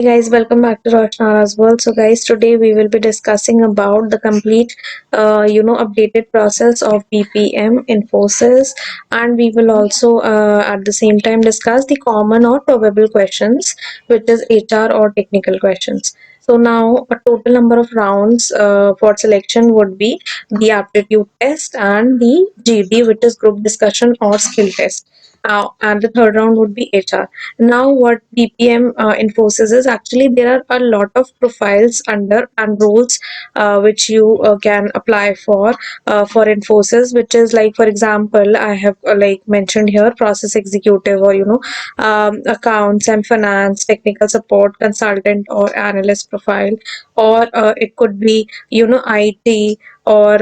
Hey guys, welcome back to Roshnara's World. So guys, today we will be discussing about the complete, updated process of BPM Infosys, and we will also at the same time discuss the common or probable questions, which is HR or technical questions. So now a total number of rounds for selection would be the aptitude test and the GD, which is group discussion or skill test. And the third round would be HR. Now what BPM enforces is actually there are a lot of profiles under and roles which you can apply for Infosys, which is like, for example, I have like mentioned here process executive, or accounts and finance, technical support consultant or analyst profile, or it could be IT, or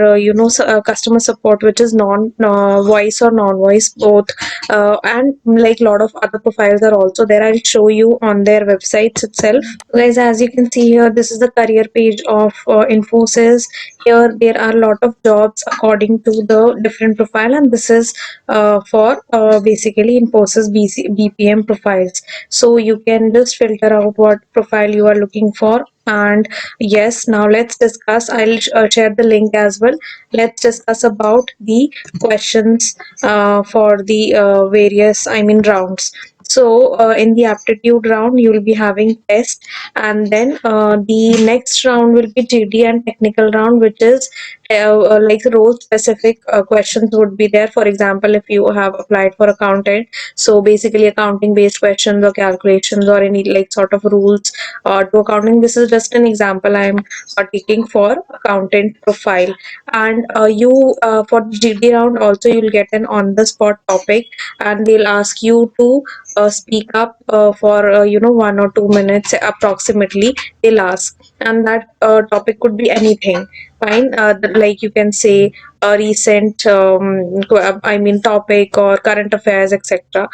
customer support, which is non voice or non voice both, and like a lot of other profiles are also there. I'll show you on their websites itself. Guys, as you can see here, this is the career page of Infosys. Here there are a lot of jobs according to the different profile, and this is for basically Infosys BPM profiles. So you can just filter out what profile you are looking for. And yes, now let's discuss. I'll share the link as well. Let's discuss about the questions for the various, rounds. So in the aptitude round, you will be having test, and then the next round will be GD and technical round, which is like role specific questions would be there. For example, if you have applied for accountant, so basically accounting based questions or calculations or any like sort of rules to accounting. This is just an example I'm taking for accountant profile. And you for the GD round also, you'll get an on the spot topic, and they'll ask you to speak up for 1 or 2 minutes approximately. They'll ask, and that topic could be anything. Fine, like you can say a recent topic or current affairs, etc.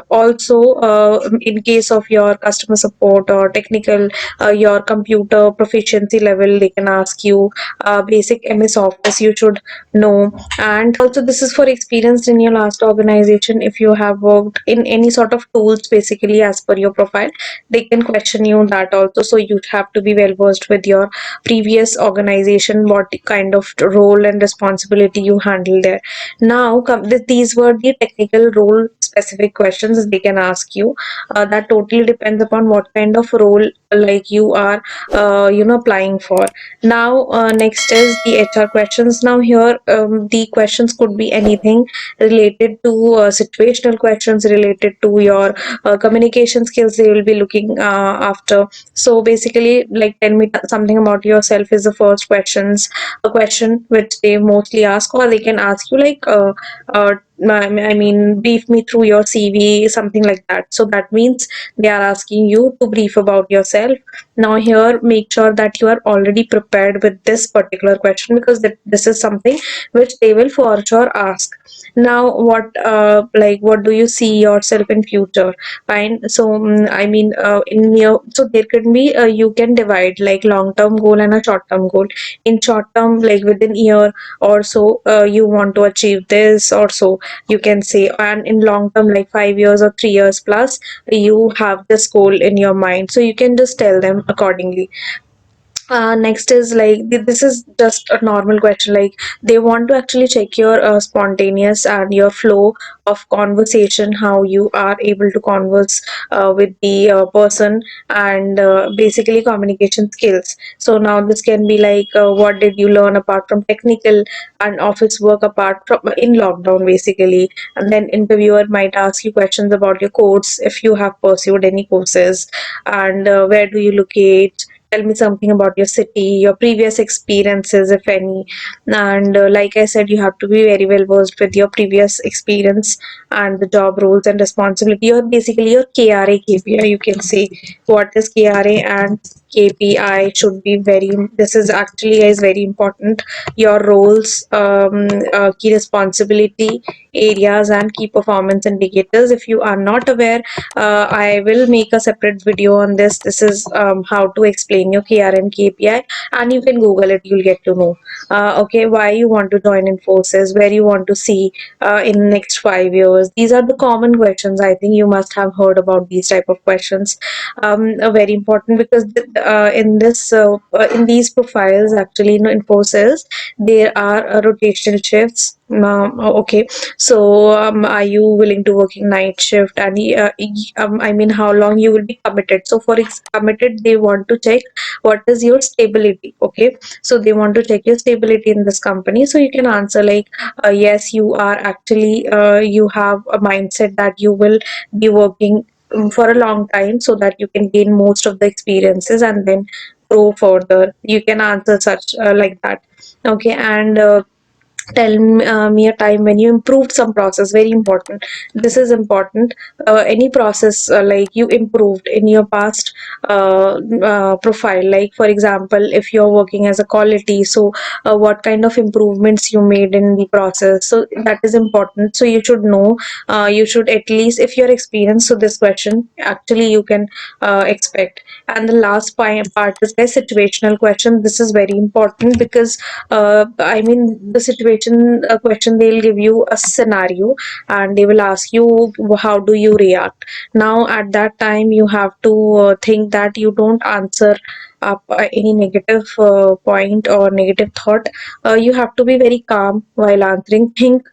Also, in case of your customer support or technical, your computer proficiency level, they can ask you basic MS Office you should know. And also, this is for experience in your last organization. If you have worked in any sort of tools, basically as per your profile, they can question you that also. So you have to be well versed with your previous organization, what kind of role and responsibility you handle there. Now these were the technical role specific questions they can ask you. That totally depends upon what kind of role like you are applying for. Now next is the HR questions. Now here the questions could be anything related to situational questions, related to your communication skills they will be looking after. So basically, like, tell me something about yourself is the first a question which they mostly ask, or they can ask you like brief me through your CV, something like that. So that means they are asking you to brief about yourself. Now here, make sure that you are already prepared with this particular question, because this is something which they will for sure ask. Now what do you see yourself in future? Fine. So in your, so there can be you can divide like long term goal and a short term goal. In short term, like within year or so, you want to achieve this or so, you can say. And in long term, like 5 years or 3 years plus, you have this goal in your mind, so you can just tell them accordingly. Next is like this is just a normal question, like they want to actually check your spontaneous and your flow of conversation, how you are able to converse with the person, and basically communication skills. So now this can be like what did you learn apart from technical and office work apart from in lockdown, basically. And then interviewer might ask you questions about your course, if you have pursued any courses, and where do you locate. Tell me something about your city, your previous experiences, if any. And like I said, you have to be very well versed with your previous experience and the job roles and responsibility, or basically your KRA, KPI, you can say. What is KRA and KPI should be very, this is actually is very important. Your roles, key responsibility areas, and key performance indicators. If you are not aware, I will make a separate video on this. This is how to explain in your KRN KPI, and you can Google it. You'll get to know. Okay, why you want to join Infosys, where you want to see in next 5 years. These are the common questions. I think you must have heard about these type of questions. Very important because in these profiles, actually, Infosys, there are rotational shifts. Okay, so are you willing to working night shift? And I mean, how long you will be committed? So for committed, they want to check what is your stability. Okay, so they want to check your stability in this company. So you can answer like, yes, you are actually you have a mindset that you will be working for a long time, so that you can gain most of the experiences and then grow further. You can answer such like that. Okay, and tell me a time when you improved some process. Very important. This is important. Any process like you improved in your past profile, like for example, if you're working as a quality, so what kind of improvements you made in the process, so that is important. So you should know, you should at least, if you're experienced, so this question actually you can expect. And the last part is the situational question. This is very important because I mean, the situation question, they'll give you a scenario and they will ask you, how do you react? Now, at that time, you have to think that you don't answer up any negative point or negative thought. You have to be very calm while answering. Think,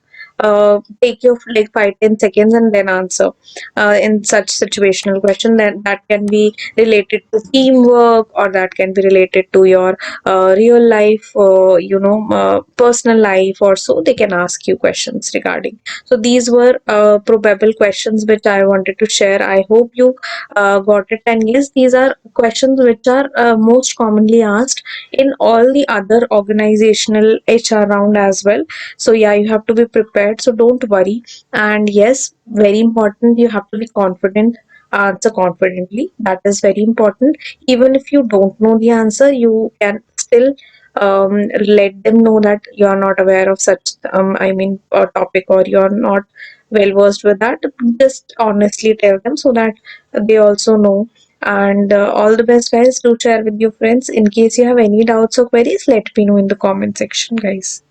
take your like 5-10 seconds and then answer in such situational question. That can be related to teamwork, or that can be related to your real life, personal life, or so they can ask you questions regarding. So these were probable questions which I wanted to share. I hope you got it. And yes, these are questions which are most commonly asked in all the other organizational HR round as well. So yeah, you have to be prepared, so don't worry. And yes, very important, you have to be confident, answer confidently. That is very important. Even if you don't know the answer, you can still let them know that you are not aware of such a topic, or you are not well versed with that. Just honestly tell them, so that they also know. And all the best, guys. Do share with your friends. In case you have any doubts or queries, let me know in the comment section, guys.